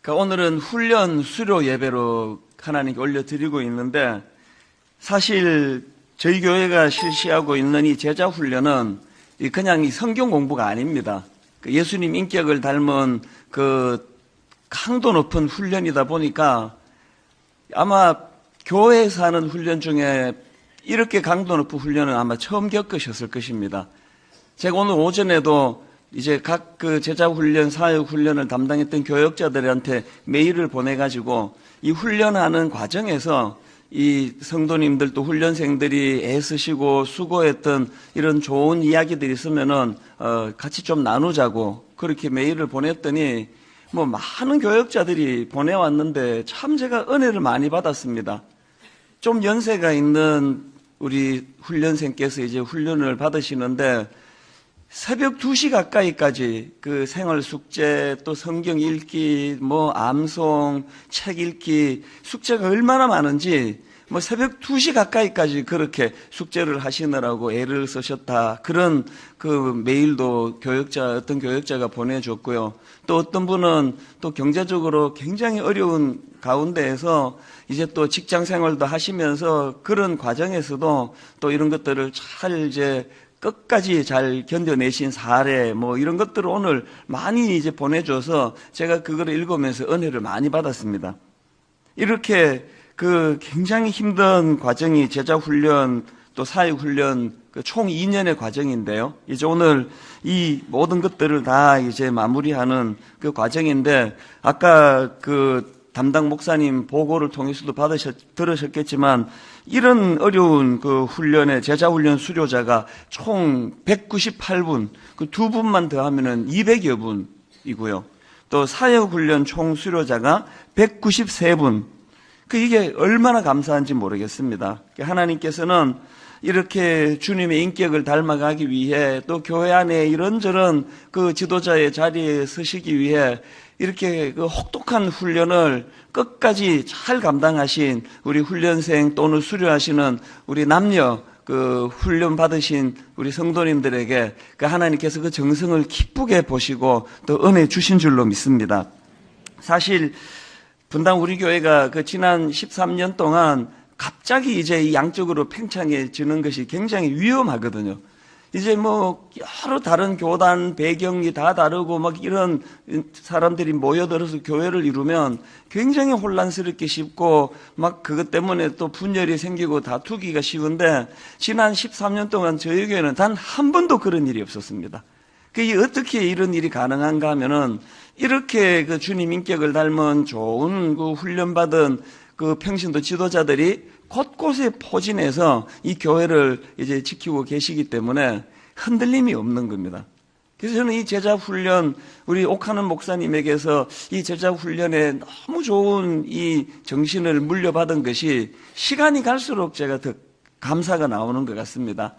그러니까 오늘은 훈련 수료 예배로 하나님께 올려드리고 있는데, 사실 저희 교회가 실시하고 있는 이 제자 훈련은 그냥 이 성경 공부가 아닙니다. 예수님 인격을 닮은 그 강도 높은 훈련이다 보니까 아마 교회에서 하는 훈련 중에 이렇게 강도 높은 훈련은 아마 처음 겪으셨을 것입니다. 제가 오늘 오전에도 이제 각 그 제자 훈련, 사역 훈련을 담당했던 교역자들한테 메일을 보내가지고 이 훈련하는 과정에서 이 성도님들 또 훈련생들이 애쓰시고 수고했던 이런 좋은 이야기들이 있으면은 같이 좀 나누자고 그렇게 메일을 보냈더니 뭐 많은 교역자들이 보내왔는데 참 제가 은혜를 많이 받았습니다. 좀 연세가 있는 우리 훈련생께서 이제 훈련을 받으시는데 새벽 2시 가까이까지 그 생활 숙제, 또 성경 읽기, 뭐 암송, 책 읽기, 숙제가 얼마나 많은지 뭐 새벽 2시 가까이까지 그렇게 숙제를 하시느라고 애를 쓰셨다. 그런 그 메일도 어떤 교역자가 보내줬고요. 또 어떤 분은 또 경제적으로 굉장히 어려운 가운데에서 이제 또 직장 생활도 하시면서 그런 과정에서도 또 이런 것들을 잘 이제 끝까지 잘 견뎌내신 사례, 뭐 이런 것들을 오늘 많이 이제 보내줘서 제가 그거를 읽으면서 은혜를 많이 받았습니다. 이렇게 그 굉장히 힘든 과정이 제자훈련 또 사역훈련 총 2년의 과정인데요. 이제 오늘 이 모든 것들을 다 이제 마무리하는 그 과정인데, 아까 그 담당 목사님 보고를 통해서도 들으셨겠지만 이런 어려운 그 훈련에 제자훈련 수료자가 총 198분, 그 두 분만 더하면은 200여 분이고요. 또 사역훈련 총 수료자가 193분. 이게 얼마나 감사한지 모르겠습니다. 하나님께서는 이렇게 주님의 인격을 닮아가기 위해 또 교회 안에 이런저런 그 지도자의 자리에 서시기 위해 이렇게 그 혹독한 훈련을 끝까지 잘 감당하신 우리 훈련생 또는 수료하시는 우리 남녀 그 훈련 받으신 우리 성도님들에게 그 하나님께서 그 정성을 기쁘게 보시고 또 은혜 주신 줄로 믿습니다. 사실 분당 우리 교회가 그 지난 13년 동안 갑자기 이제 이 양쪽으로 팽창해지는 것이 굉장히 위험하거든요. 이제 뭐 여러 다른 교단 배경이 다 다르고 막 이런 사람들이 모여들어서 교회를 이루면 굉장히 혼란스럽게 쉽고 막 그것 때문에 또 분열이 생기고 다투기가 쉬운데, 지난 13년 동안 저희 교회는 단 한 번도 그런 일이 없었습니다. 어떻게 이런 일이 가능한가 하면은 이렇게 그 주님 인격을 닮은 좋은 그 훈련받은 그 평신도 지도자들이 곳곳에 포진해서 이 교회를 이제 지키고 계시기 때문에 흔들림이 없는 겁니다. 그래서 저는 이 제자훈련, 우리 옥하는 목사님에게서 이 제자훈련에 너무 좋은 이 정신을 물려받은 것이 시간이 갈수록 제가 더 감사가 나오는 것 같습니다.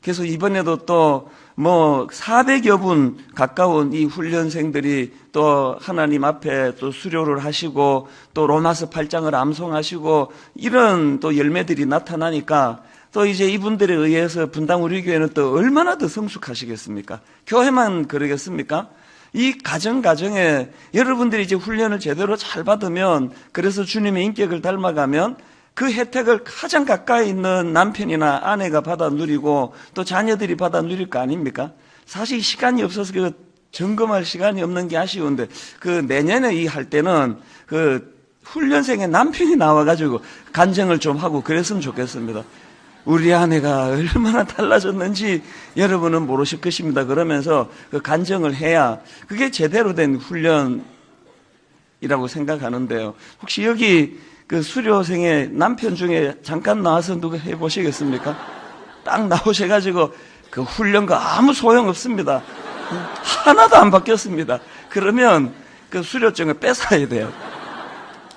그래서 이번에도 또 뭐 400여 분 가까운 이 훈련생들이 또 하나님 앞에 또 수료를 하시고 또 로마서 8장을 암송하시고 이런 또 열매들이 나타나니까 또 이제 이분들에 의해서 분당 우리 교회는 또 얼마나 더 성숙하시겠습니까? 교회만 그러겠습니까? 이 가정에 여러분들이 이제 훈련을 제대로 잘 받으면, 그래서 주님의 인격을 닮아가면 그 혜택을 가장 가까이 있는 남편이나 아내가 받아 누리고 또 자녀들이 받아 누릴 거 아닙니까? 사실 시간이 없어서 그 점검할 시간이 없는 게 아쉬운데, 그 내년에 이 할 때는 그 훈련생의 남편이 나와가지고 간증을 좀 하고 그랬으면 좋겠습니다. 우리 아내가 얼마나 달라졌는지 여러분은 모르실 것입니다. 그러면서 그 간증을 해야 그게 제대로 된 훈련이라고 생각하는데요. 혹시 여기 그 수료생의 남편 중에 잠깐 나와서 누가 해보시겠습니까? 딱 나오셔가지고 그 훈련과 아무 소용없습니다. 하나도 안 바뀌었습니다. 그러면 그 수료증을 뺏어야 돼요.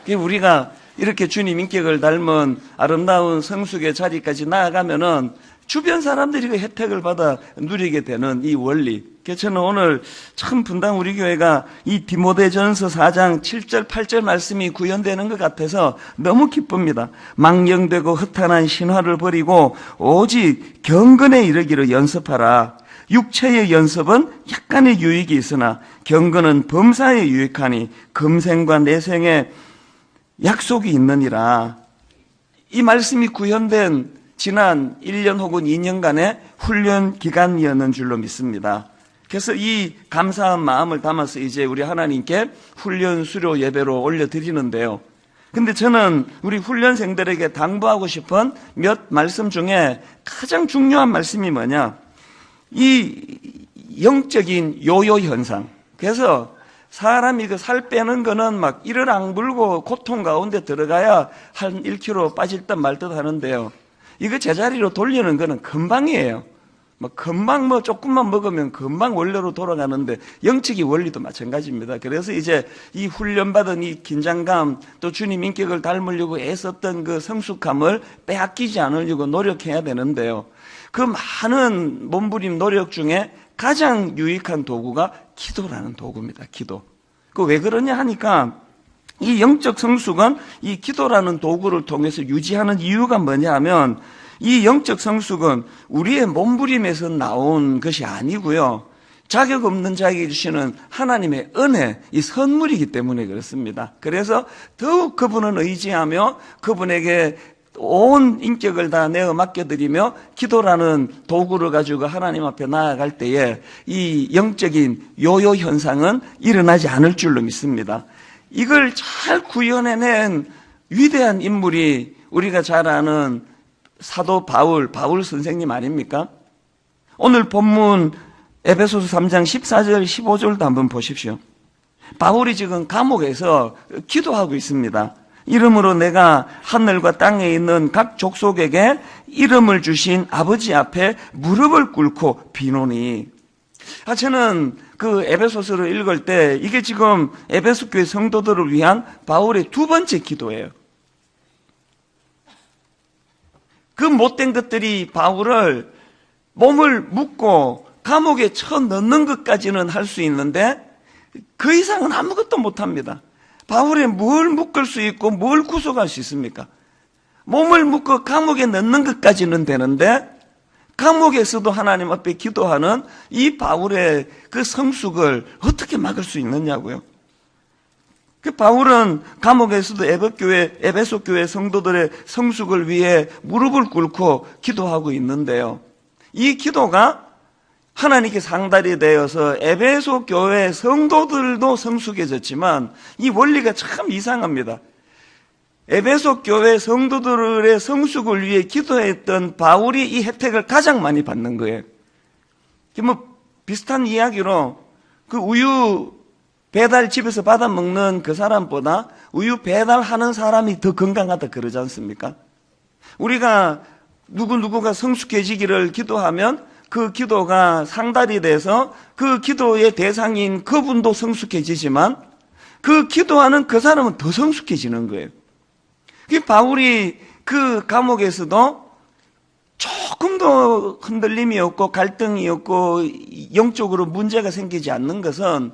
우리가 이렇게 주님 인격을 닮은 아름다운 성숙의 자리까지 나아가면은 주변 사람들이 그 혜택을 받아 누리게 되는 이 원리. 그래서 저는 오늘 참 분당 우리 교회가 이 디모데전서 4장 7절 8절 말씀이 구현되는 것 같아서 너무 기쁩니다. 망령되고 허탄한 신화를 버리고 오직 경건에 이르기를 연습하라. 육체의 연습은 약간의 유익이 있으나 경건은 범사에 유익하니 금생과 내생에 약속이 있느니라. 이 말씀이 구현된 지난 1년 혹은 2년간의 훈련 기간이었는 줄로 믿습니다. 그래서 이 감사한 마음을 담아서 이제 우리 하나님께 훈련 수료 예배로 올려드리는데요. 근데 저는 우리 훈련생들에게 당부하고 싶은 몇 말씀 중에 가장 중요한 말씀이 뭐냐? 이 영적인 요요 현상. 그래서 사람이 그 살 빼는 거는 막 이를 악물고 고통 가운데 들어가야 한 1kg 빠질 듯 말 듯 하는데요. 이거 제자리로 돌리는 거는 금방이에요. 금방 조금만 먹으면 금방 원래로 돌아가는데 영적인 원리도 마찬가지입니다. 그래서 이제 이 훈련받은 이 긴장감 또 주님 인격을 닮으려고 애썼던 그 성숙함을 빼앗기지 않으려고 노력해야 되는데요. 그 많은 몸부림 노력 중에 가장 유익한 도구가 기도라는 도구입니다. 기도. 그 왜 그러냐 하니까 이 영적 성숙은 이 기도라는 도구를 통해서 유지하는 이유가 뭐냐 하면 이 영적 성숙은 우리의 몸부림에서 나온 것이 아니고요. 자격 없는 자에게 주시는 하나님의 은혜, 이 선물이기 때문에 그렇습니다. 그래서 더욱 그분을 의지하며 그분에게 온 인격을 다 내어 맡겨드리며 기도라는 도구를 가지고 하나님 앞에 나아갈 때에 이 영적인 요요 현상은 일어나지 않을 줄로 믿습니다. 이걸 잘 구현해낸 위대한 인물이 우리가 잘 아는 사도 바울 선생님 아닙니까? 오늘 본문 에베소서 3장 14절 15절도 한번 보십시오. 바울이 지금 감옥에서 기도하고 있습니다. 이름으로 내가 하늘과 땅에 있는 각 족속에게 이름을 주신 아버지 앞에 무릎을 꿇고 비노니. 저는 그 에베소서를 읽을 때 이게 지금 에베소 교회 성도들을 위한 바울의 두 번째 기도예요. 그 못된 것들이 바울을 몸을 묶고 감옥에 쳐 넣는 것까지는 할 수 있는데 그 이상은 아무것도 못합니다. 바울이 뭘 묶을 수 있고 뭘 구속할 수 있습니까? 몸을 묶어 감옥에 넣는 것까지는 되는데 감옥에서도 하나님 앞에 기도하는 이 바울의 그 성숙을 어떻게 막을 수 있느냐고요. 그 바울은 감옥에서도 에베소 교회 성도들의 성숙을 위해 무릎을 꿇고 기도하고 있는데요. 이 기도가 하나님께 상달이 되어서 에베소 교회 성도들도 성숙해졌지만 이 원리가 참 이상합니다. 에베소 교회 성도들의 성숙을 위해 기도했던 바울이 이 혜택을 가장 많이 받는 거예요. 비슷한 이야기로 그 우유 배달 집에서 받아 먹는 그 사람보다 우유 배달하는 사람이 더 건강하다 그러지 않습니까? 우리가 누구가 성숙해지기를 기도하면 그 기도가 상달이 돼서 그 기도의 대상인 그분도 성숙해지지만 그 기도하는 그 사람은 더 성숙해지는 거예요. 바울이 그 감옥에서도 조금도 흔들림이 없고 갈등이 없고 영적으로 문제가 생기지 않는 것은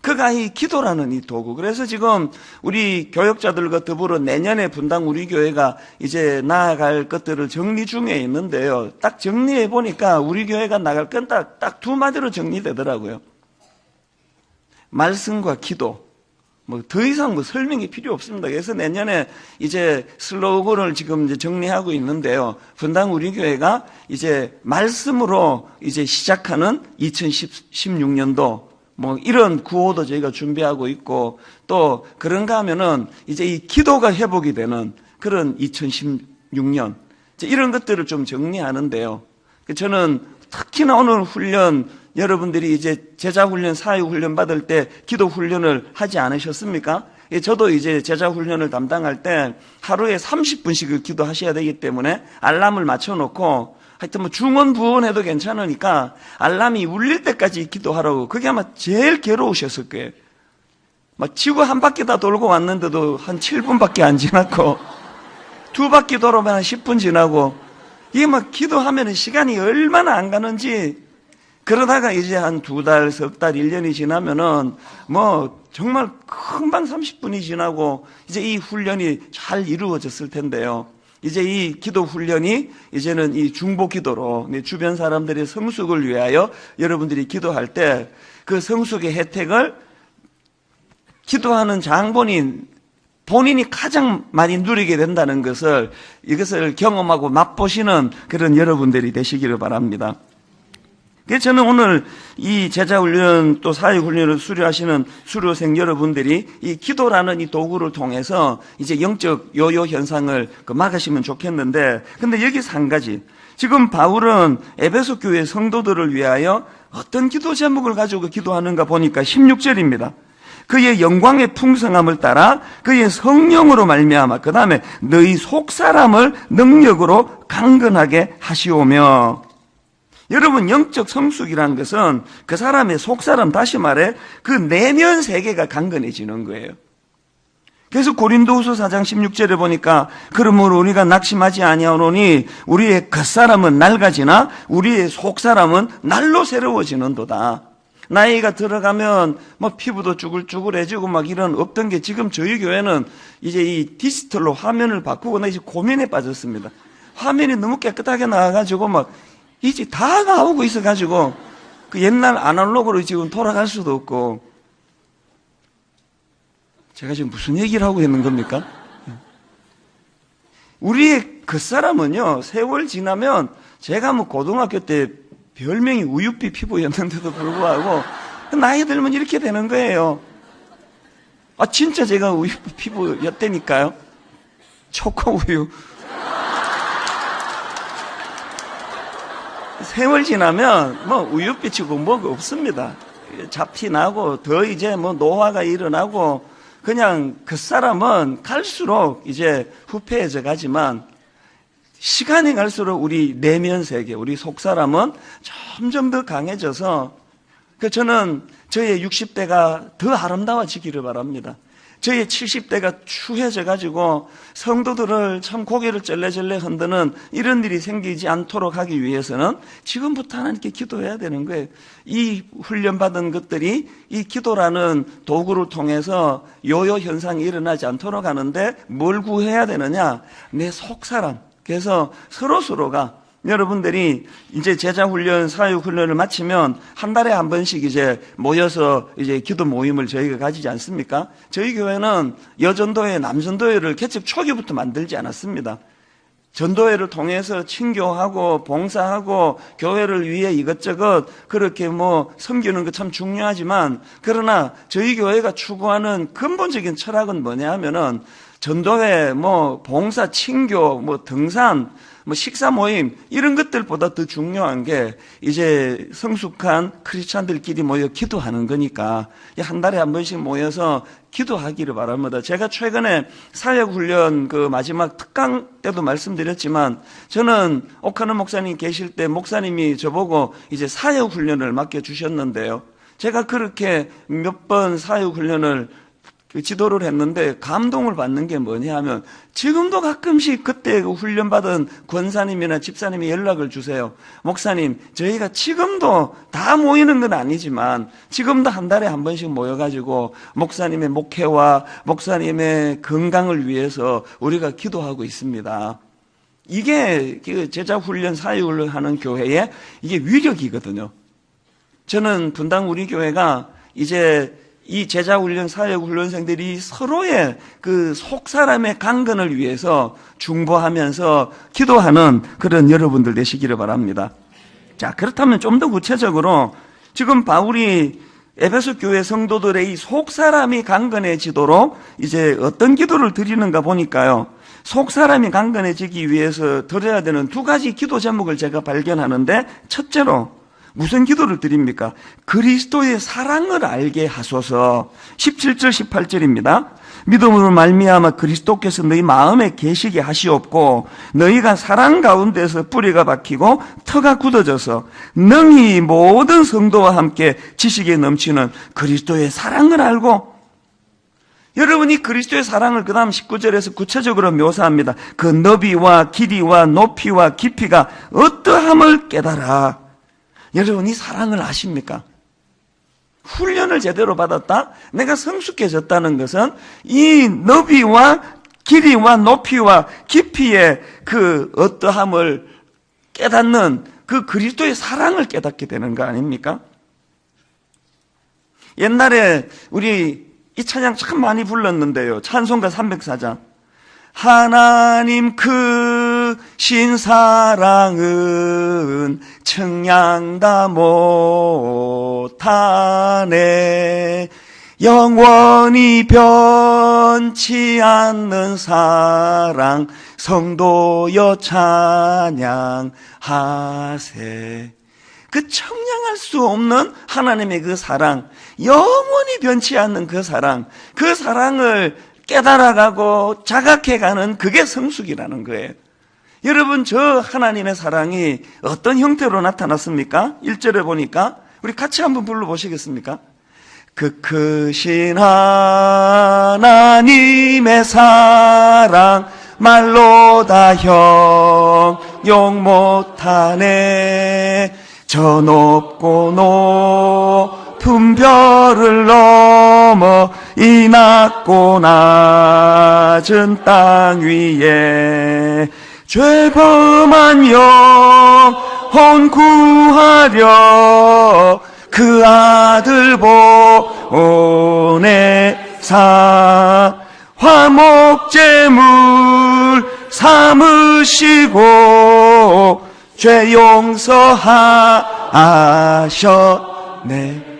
그가 이 기도라는 이 도구. 그래서 지금 우리 교역자들과 더불어 내년에 분당 우리 교회가 이제 나아갈 것들을 정리 중에 있는데요. 딱 정리해 보니까 우리 교회가 나갈 건 딱 두 마디로 정리되더라고요. 말씀과 기도. 더 이상 설명이 필요 없습니다. 그래서 내년에 이제 슬로건을 지금 이제 정리하고 있는데요. 분당 우리 교회가 이제 말씀으로 이제 시작하는 2016년도 이런 구호도 저희가 준비하고 있고 또 그런가 하면은 이제 이 기도가 회복이 되는 그런 2016년 이런 것들을 좀 정리하는데요. 저는 특히나 오늘 훈련 여러분들이 이제 제자훈련, 사회훈련 받을 때 기도훈련을 하지 않으셨습니까? 저도 이제 제자훈련을 담당할 때 하루에 30분씩을 기도하셔야 되기 때문에 알람을 맞춰놓고 하여튼 중원, 부원 해도 괜찮으니까 알람이 울릴 때까지 기도하라고. 그게 아마 제일 괴로우셨을 거예요. 지구 한 바퀴 다 돌고 왔는데도 한 7분밖에 안 지났고, 두 바퀴 돌아보면 한 10분 지나고, 이게 기도하면 시간이 얼마나 안 가는지, 그러다가 이제 한 2달, 석 달, 1년이 지나면은 정말 금방 30분이 지나고 이제 이 훈련이 잘 이루어졌을 텐데요. 이제 이 기도 훈련이 이제는 이 중보 기도로 주변 사람들의 성숙을 위하여 여러분들이 기도할 때 그 성숙의 혜택을 기도하는 장본인 본인이 가장 많이 누리게 된다는 것을 이것을 경험하고 맛보시는 그런 여러분들이 되시기를 바랍니다. 그래서 저는 오늘 이 제자훈련 또 사회훈련을 수료하시는 수료생 여러분들이 이 기도라는 이 도구를 통해서 이제 영적 요요 현상을 막으시면 좋겠는데, 근데 여기서 한 가지, 지금 바울은 에베소 교회 성도들을 위하여 어떤 기도 제목을 가지고 기도하는가 보니까 16절입니다. 그의 영광의 풍성함을 따라 그의 성령으로 말미암아 그 다음에 너희 속사람을 능력으로 강건하게 하시오며. 여러분, 영적 성숙이라는 것은 그 사람의 속사람, 다시 말해 그 내면 세계가 강건해지는 거예요. 그래서 고린도후서 4장 16절에 보니까 그러므로 우리가 낙심하지 아니하노니 우리의 겉사람은 낡아지나 우리의 속사람은 날로 새로워지는도다. 나이가 들어가면 뭐 피부도 쭈글쭈글해지고 막 이런 없던 게 지금 저희 교회는 이제 이 디지털로 화면을 바꾸고 나 이제 고민에 빠졌습니다. 화면이 너무 깨끗하게 나와가지고 막 이제 다 나오고 있어가지고 그 옛날 아날로그로 지금 돌아갈 수도 없고. 제가 지금 무슨 얘기를 하고 있는 겁니까? 우리의 겉사람은요, 세월 지나면 제가 뭐 고등학교 때 별명이 우유빛 피부였는데도 불구하고 나이 들면 이렇게 되는 거예요. 아, 진짜 제가 우유빛 피부였다니까요. 초코우유. 세월 지나면 뭐 우유빛이고 뭐가 없습니다. 잡티 나고 더 이제 뭐 노화가 일어나고 그냥 그 사람은 갈수록 이제 후패해져 가지만 시간이 갈수록 우리 내면 세계, 우리 속 사람은 점점 더 강해져서 저는 저의 60대가 더 아름다워지기를 바랍니다. 저의 70대가 추해져 가지고 성도들을 참 고개를 쩔레쩔레 흔드는 이런 일이 생기지 않도록 하기 위해서는 지금부터 하나님께 기도해야 되는 거예요. 이 훈련받은 것들이 이 기도라는 도구를 통해서 요요 현상이 일어나지 않도록 하는데 뭘 구해야 되느냐? 내 속사람. 그래서 서로서로가 여러분들이 이제 제자훈련, 사육훈련을 마치면 한 달에 한 번씩 이제 모여서 이제 기도 모임을 저희가 가지지 않습니까? 저희 교회는 여전도회, 남전도회를 개척 초기부터 만들지 않았습니다. 전도회를 통해서 친교하고 봉사하고 교회를 위해 이것저것 그렇게 뭐 섬기는 거 참 중요하지만, 그러나 저희 교회가 추구하는 근본적인 철학은 뭐냐 하면은 전도회, 뭐 봉사, 친교, 뭐 등산, 뭐 식사 모임 이런 것들보다 더 중요한 게 이제 성숙한 크리스찬들끼리 모여 기도하는 거니까 한 달에 한 번씩 모여서 기도하기를 바랍니다. 제가 최근에 사역훈련 그 마지막 특강 때도 말씀드렸지만, 저는 오카노 목사님 계실 때 목사님이 저보고 이제 사역훈련을 맡겨주셨는데요. 제가 그렇게 몇 번 사역훈련을 지도를 했는데 감동을 받는 게 뭐냐 하면, 지금도 가끔씩 그때 그 훈련받은 권사님이나 집사님이 연락을 주세요. 목사님, 저희가 지금도 다 모이는 건 아니지만 지금도 한 달에 한 번씩 모여가지고 목사님의 목회와 목사님의 건강을 위해서 우리가 기도하고 있습니다. 이게 제자훈련, 사역을 하는 교회의 이게 위력이거든요. 저는 분당 우리 교회가 이제 이 제자훈련, 사역훈련생들이 서로의 그 속사람의 강건을 위해서 중보하면서 기도하는 그런 여러분들 되시기를 바랍니다. 자, 그렇다면 좀 더 구체적으로 지금 바울이 에베소 교회 성도들의 이 속사람이 강건해지도록 이제 어떤 기도를 드리는가 보니까요. 속사람이 강건해지기 위해서 드려야 되는 두 가지 기도 제목을 제가 발견하는데, 첫째로 무슨 기도를 드립니까? 그리스도의 사랑을 알게 하소서. 17절 18절입니다. 믿음으로 말미암아 그리스도께서 너희 마음에 계시게 하시옵고 너희가 사랑 가운데서 뿌리가 박히고 터가 굳어져서 능히 모든 성도와 함께 지식에 넘치는 그리스도의 사랑을 알고. 여러분이 그리스도의 사랑을 그 다음 19절에서 구체적으로 묘사합니다. 그 너비와 길이와 높이와 깊이가 어떠함을 깨달아. 여러분, 이 사랑을 아십니까? 훈련을 제대로 받았다? 내가 성숙해졌다는 것은 이 너비와 길이와 높이와 깊이의 그 어떠함을 깨닫는 그 그리스도의 사랑을 깨닫게 되는 거 아닙니까? 옛날에 우리 이 찬양 참 많이 불렀는데요. 찬송가 304장. 하나님 크신 사랑은 청량다 못하네. 영원히 변치 않는 사랑 성도여 찬양하세. 그 청량할 수 없는 하나님의 그 사랑, 영원히 변치 않는 그 사랑을 깨달아가고 자각해가는 그게 성숙이라는 거예요. 여러분, 저 하나님의 사랑이 어떤 형태로 나타났습니까? 1절에 보니까 우리 같이 한번 불러보시겠습니까? 그 크신 하나님의 사랑 말로 다 형용 못하네. 저 높고 높은 별을 넘어 이 낮고 낮은 땅 위에 죄범한 영혼 구하려 그 아들 보내사 화목제물 삼으시고 죄 용서하셨네.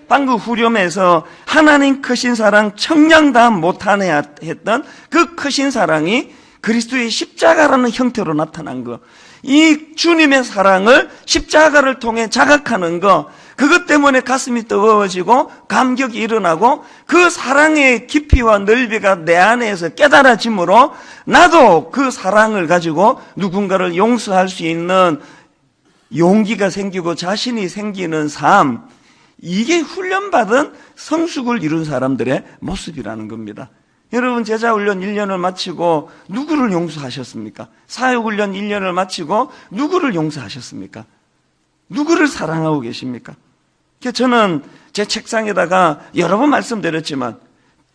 방금 후렴에서 하나님 크신 사랑 청량다 못하네 했던 그 크신 사랑이 그리스도의 십자가라는 형태로 나타난 거, 이 주님의 사랑을 십자가를 통해 자각하는 거, 그것 때문에 가슴이 뜨거워지고 감격이 일어나고 그 사랑의 깊이와 넓이가 내 안에서 깨달아짐으로 나도 그 사랑을 가지고 누군가를 용서할 수 있는 용기가 생기고 자신이 생기는 삶, 이게 훈련받은 성숙을 이룬 사람들의 모습이라는 겁니다. 여러분, 제자훈련 1년을 마치고 누구를 용서하셨습니까? 사역훈련 1년을 마치고 누구를 용서하셨습니까? 누구를 사랑하고 계십니까? 저는 제 책상에다가 여러 번 말씀드렸지만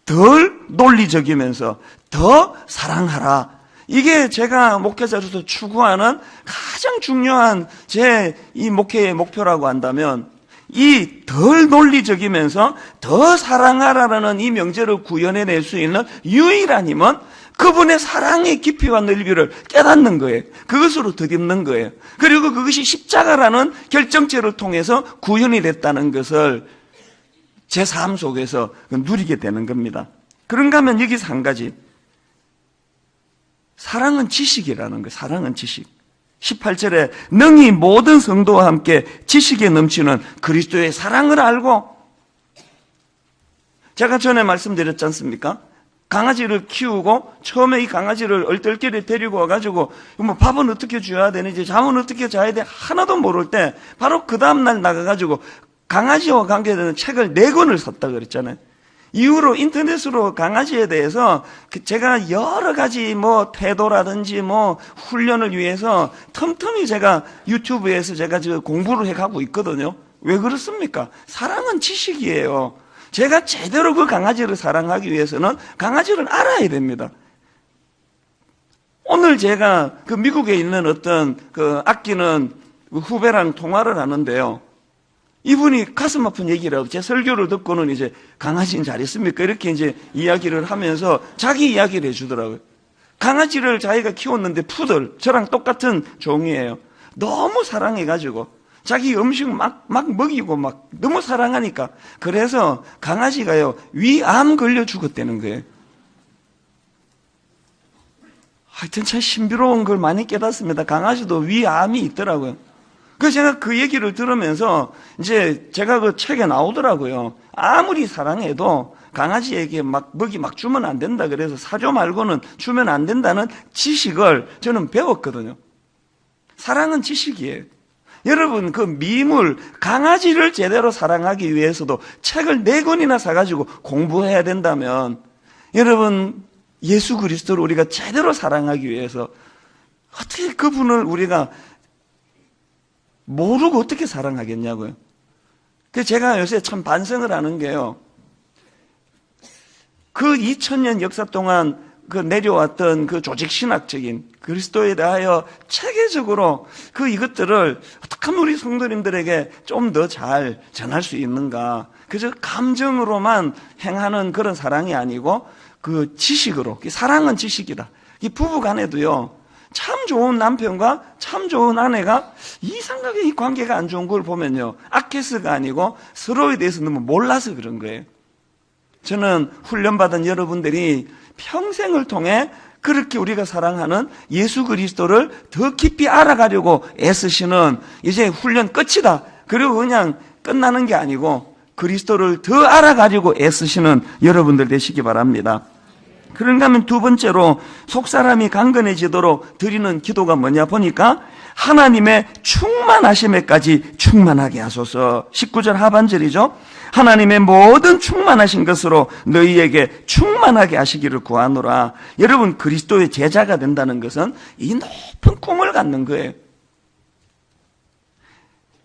덜 논리적이면서 더 사랑하라, 이게 제가 목회자로서 추구하는 가장 중요한 제 이 목회의 목표라고 한다면, 이 덜 논리적이면서 더 사랑하라는 이 명제를 구현해낼 수 있는 유일한 힘은 그분의 사랑의 깊이와 넓이를 깨닫는 거예요. 그것으로 덧입는 거예요. 그리고 그것이 십자가라는 결정체를 통해서 구현이 됐다는 것을 제 삶 속에서 누리게 되는 겁니다. 그런가 하면 여기서 한 가지, 사랑은 지식이라는 거예요. 사랑은 지식. 18절에 능히 모든 성도와 함께 지식에 넘치는 그리스도의 사랑을 알고, 제가 전에 말씀드렸지 않습니까? 강아지를 키우고 처음에 이 강아지를 얼떨결에 데리고 와가지고 뭐 밥은 어떻게 줘야 되는지, 잠은 어떻게 자야 돼, 하나도 모를 때 바로 그 다음날 나가가지고 강아지와 관계되는 책을 4권을 샀다 그랬잖아요. 이후로 인터넷으로 강아지에 대해서 제가 여러 가지 뭐 태도라든지 뭐 훈련을 위해서 틈틈이 제가 유튜브에서 제가 지금 공부를 해가고 있거든요. 왜 그렇습니까? 사랑은 지식이에요. 제가 제대로 그 강아지를 사랑하기 위해서는 강아지를 알아야 됩니다. 오늘 제가 그 미국에 있는 어떤 그 아끼는 후배랑 통화를 하는데요. 이분이 가슴 아픈 얘기를 하고 제 설교를 듣고는 이제 강아지는 잘 있습니까? 이렇게 이제 이야기를 하면서 자기 이야기를 해주더라고요. 강아지를 자기가 키웠는데 푸들, 저랑 똑같은 종이에요. 너무 사랑해가지고 자기 음식 막 먹이고 막 너무 사랑하니까, 그래서 강아지가요 위암 걸려 죽었다는 거예요. 하여튼 참 신비로운 걸 많이 깨닫습니다. 강아지도 위암이 있더라고요. 그래서 제가 그 얘기를 들으면서 이제 제가 그 책에 나오더라고요. 아무리 사랑해도 강아지에게 막 먹이 막 주면 안 된다. 그래서 사료 말고는 주면 안 된다는 지식을 저는 배웠거든요. 사랑은 지식이에요. 여러분, 그 미물, 강아지를 제대로 사랑하기 위해서도 책을 4권이나 사가지고 공부해야 된다면, 여러분, 예수 그리스도를 우리가 제대로 사랑하기 위해서 어떻게 그분을 우리가 모르고 어떻게 사랑하겠냐고요. 그래서 제가 요새 참 반성을 하는 게요, 그 2000년 역사 동안 그 내려왔던 그 조직 신학적인 그리스도에 대하여 체계적으로 이것들을 어떻게 하면 우리 성도님들에게 좀 더 잘 전할 수 있는가. 그저 감정으로만 행하는 그런 사랑이 아니고 그 지식으로, 사랑은 지식이다. 이 부부 간에도요, 참 좋은 남편과 참 좋은 아내가 이상하게 이 관계가 안 좋은 걸 보면요, 악해서가 아니고 서로에 대해서 너무 몰라서 그런 거예요. 저는 훈련받은 여러분들이 평생을 통해 그렇게 우리가 사랑하는 예수 그리스도를 더 깊이 알아가려고 애쓰시는, 이제 훈련 끝이다, 그리고 그냥 끝나는 게 아니고 그리스도를 더 알아가려고 애쓰시는 여러분들 되시기 바랍니다. 그런가 하면 두 번째로 속사람이 강건해지도록 드리는 기도가 뭐냐 보니까 하나님의 충만하심에까지 충만하게 하소서. 19절 하반절이죠. 하나님의 모든 충만하신 것으로 너희에게 충만하게 하시기를 구하노라. 여러분, 그리스도의 제자가 된다는 것은 이 높은 꿈을 갖는 거예요.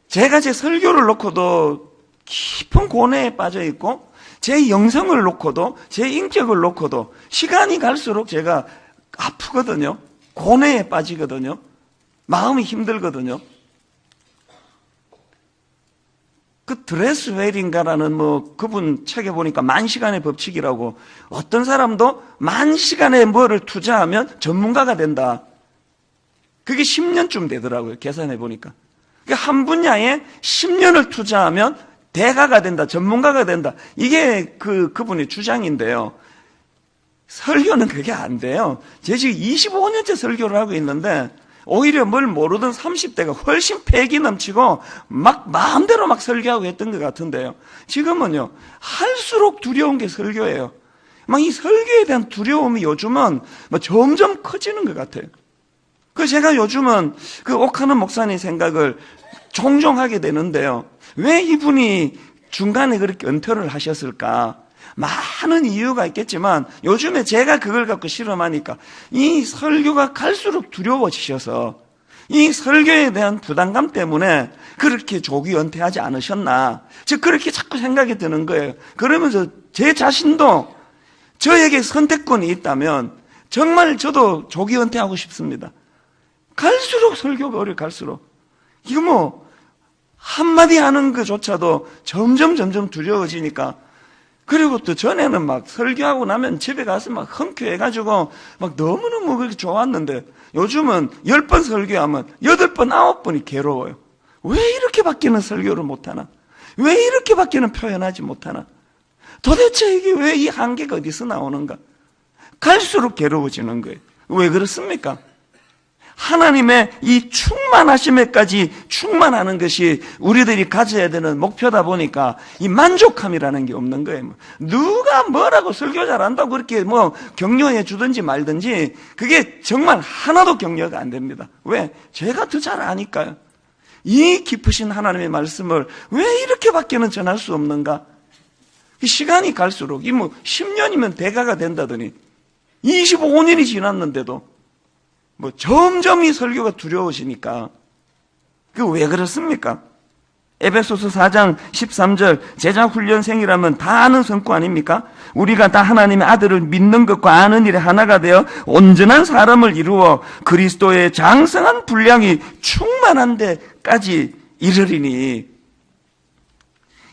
제가 제 설교를 놓고도 깊은 고뇌에 빠져 있고, 제 영성을 놓고도, 제 인격을 놓고도 시간이 갈수록 제가 아프거든요. 고뇌에 빠지거든요. 마음이 힘들거든요. 그 드레스웰인가라는 그분 책에 보니까 10,000시간의 법칙이라고, 어떤 사람도 10,000시간의 뭐를 투자하면 전문가가 된다. 그게 10년쯤 되더라고요. 계산해 보니까. 한 분야에 10년을 투자하면 대가가 된다, 전문가가 된다. 이게 그분의 주장인데요. 설교는 그게 안 돼요. 제가 지금 25년째 설교를 하고 있는데, 오히려 뭘 모르던 30대가 훨씬 패기 넘치고 막 마음대로 막 설교하고 했던 것 같은데요. 지금은요, 할수록 두려운 게 설교예요. 막 이 설교에 대한 두려움이 요즘은 점점 커지는 것 같아요. 그래서 제가 요즘은 옥하는 목사님 생각을 종종 하게 되는데요. 왜 이분이 중간에 그렇게 은퇴를 하셨을까? 많은 이유가 있겠지만 요즘에 제가 그걸 갖고 실험하니까 이 설교가 갈수록 두려워지셔서 이 설교에 대한 부담감 때문에 그렇게 조기 은퇴하지 않으셨나, 즉 그렇게 자꾸 생각이 드는 거예요. 그러면서 제 자신도 저에게 선택권이 있다면 정말 저도 조기 은퇴하고 싶습니다. 갈수록 설교가 어려, 갈수록. 이거 한마디 하는 것조차도 점점 두려워지니까. 그리고 또 전에는 막 설교하고 나면 집에 가서 막 흔쾌해가지고 막 너무너무 그렇게 좋았는데, 요즘은 10번 설교하면 8번, 9번이 괴로워요. 왜 이렇게밖에는 설교를 못하나? 왜 이렇게밖에는 표현하지 못하나? 도대체 이게 왜 이 한계가 어디서 나오는가? 갈수록 괴로워지는 거예요. 왜 그렇습니까? 하나님의 이 충만하심에까지 충만하는 것이 우리들이 가져야 되는 목표다 보니까 이 만족함이라는 게 없는 거예요. 누가 뭐라고 설교 잘한다고 그렇게 격려해 주든지 말든지 그게 정말 하나도 격려가 안 됩니다. 왜? 제가 더 잘 아니까요. 이 깊으신 하나님의 말씀을 왜 이렇게밖에는 전할 수 없는가? 시간이 갈수록 10년이면 대가가 된다더니 25년이 지났는데도 점점 이 설교가 두려워지니까. 왜 그렇습니까? 에베소서 4장 13절, 제자훈련생이라면 다 아는 성구 아닙니까? 우리가 다 하나님의 아들을 믿는 것과 아는 일에 하나가 되어 온전한 사람을 이루어 그리스도의 장성한 분량이 충만한 데까지 이르리니.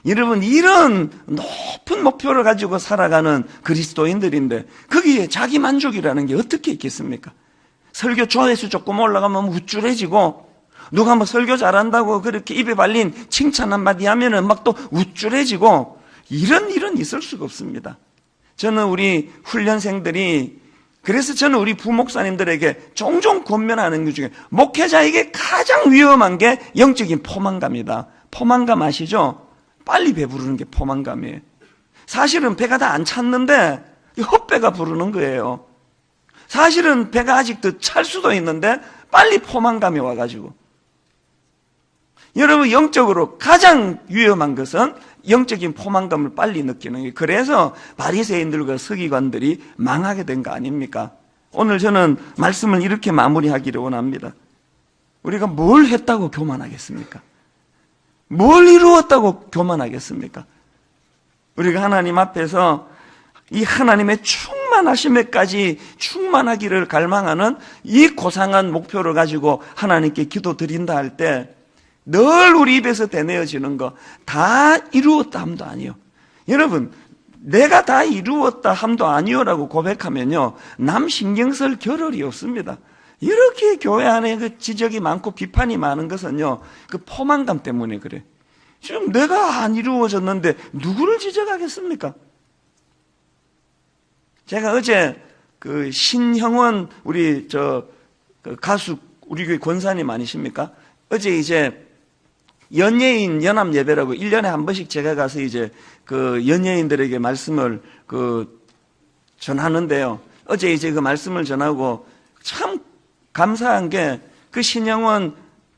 여러분, 이런 높은 목표를 가지고 살아가는 그리스도인들인데 거기에 자기 만족이라는 게 어떻게 있겠습니까? 설교 조회수 조금 올라가면 우쭐해지고, 누가 설교 잘한다고 그렇게 입에 발린 칭찬 한마디 하면은 막 또 우쭐해지고, 이런 일은 있을 수가 없습니다. 저는 우리 훈련생들이, 그래서 저는 우리 부목사님들에게 종종 권면하는 것 중에 목회자에게 가장 위험한 게 영적인 포만감이다. 포만감 아시죠? 빨리 배부르는 게 포만감이에요. 사실은 배가 다 안 찼는데 헛배가 부르는 거예요. 사실은 배가 아직도 찰 수도 있는데 빨리 포만감이 와가지고. 여러분, 영적으로 가장 위험한 것은 영적인 포만감을 빨리 느끼는 거예요. 그래서 바리새인들과 서기관들이 망하게 된 거 아닙니까? 오늘 저는 말씀을 이렇게 마무리하기를 원합니다. 우리가 뭘 했다고 교만하겠습니까? 뭘 이루었다고 교만하겠습니까? 우리가 하나님 앞에서 이 하나님의 충만한 충만하심에까지 충만하기를 갈망하는 이 고상한 목표를 가지고 하나님께 기도드린다 할 때 늘 우리 입에서 되뇌어지는 거 다 이루었다 함도 아니요. 여러분, 내가 다 이루었다 함도 아니요라고 고백하면요, 남 신경 쓸 겨를이 없습니다. 이렇게 교회 안에 그 지적이 많고 비판이 많은 것은요, 그 포만감 때문에 그래. 지금 내가 안 이루어졌는데 누구를 지적하겠습니까? 제가 어제 그 신형원 우리 그 가수 우리 교회 권사님 아니십니까? 어제 이제 연예인 연합 예배라고 1년에 한 번씩 제가 가서 이제 그 연예인들에게 말씀을 전하는데요. 어제 이제 그 말씀을 전하고 참 감사한 게 그 신영원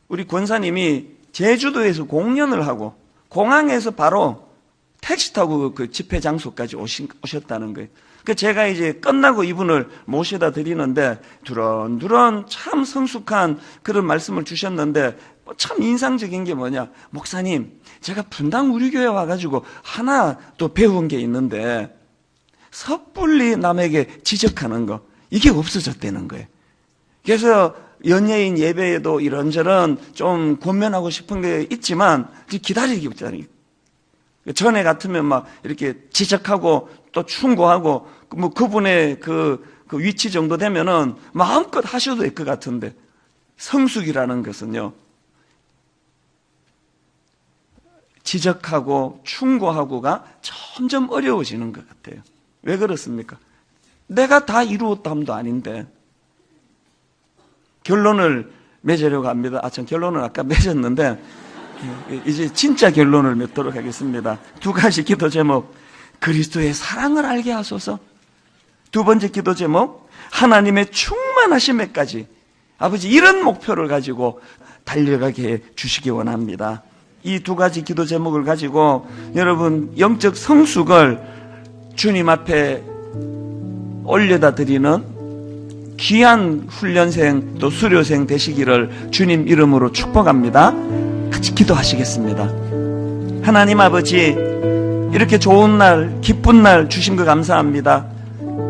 우리 권사님이 제주도에서 공연을 하고 공항에서 바로 택시 타고 그 집회 장소까지 오셨다는 거예요. 그 제가 이제 끝나고 이분을 모셔다 드리는데 두런두런 참 성숙한 그런 말씀을 주셨는데 참 인상적인 게 뭐냐, 목사님, 제가 분당 우리 교회 와가지고 하나 또 배운 게 있는데 섣불리 남에게 지적하는 거, 이게 없어졌다는 거예요. 그래서 연예인 예배에도 이런저런 좀 권면하고 싶은 게 있지만 기다리기 없잖아요. 전에 같으면 막 이렇게 지적하고 또 충고하고 뭐 그분의 그 위치 정도 되면은 마음껏 하셔도 될 것 같은데, 성숙이라는 것은요, 지적하고 충고하고가 점점 어려워지는 것 같아요. 왜 그렇습니까? 내가 다 이루었다 함도 아닌데. 결론을 맺으려고 합니다. 전 결론을 아까 맺었는데 이제 진짜 결론을 맺도록 하겠습니다. 두 가지 기도 제목. 그리스도의 사랑을 알게 하소서. 두 번째 기도 제목, 하나님의 충만하심에까지. 아버지, 이런 목표를 가지고 달려가게 해 주시기 원합니다. 이 두 가지 기도 제목을 가지고 여러분 영적 성숙을 주님 앞에 올려다 드리는 귀한 훈련생 또 수료생 되시기를 주님 이름으로 축복합니다. 같이 기도하시겠습니다. 하나님 아버지, 이렇게 좋은 날, 기쁜 날 주신 거 감사합니다.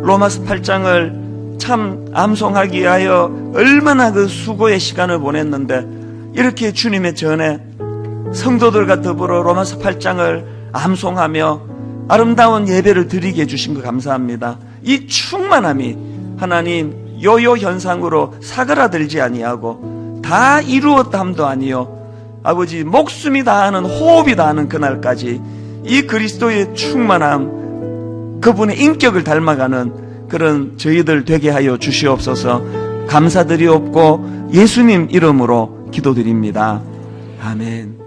로마서 8장을 참 암송하기 위하여 얼마나 그 수고의 시간을 보냈는데, 이렇게 주님의 전에 성도들과 더불어 로마서 8장을 암송하며 아름다운 예배를 드리게 해주신 거 감사합니다. 이 충만함이 하나님 요요 현상으로 사그라들지 아니하고 다 이루었다 함도 아니요, 아버지, 목숨이 다하는, 호흡이 다하는 그날까지 이 그리스도의 충만함, 그분의 인격을 닮아가는 그런 저희들 되게 하여 주시옵소서. 감사드리옵고 예수님 이름으로 기도드립니다. 아멘.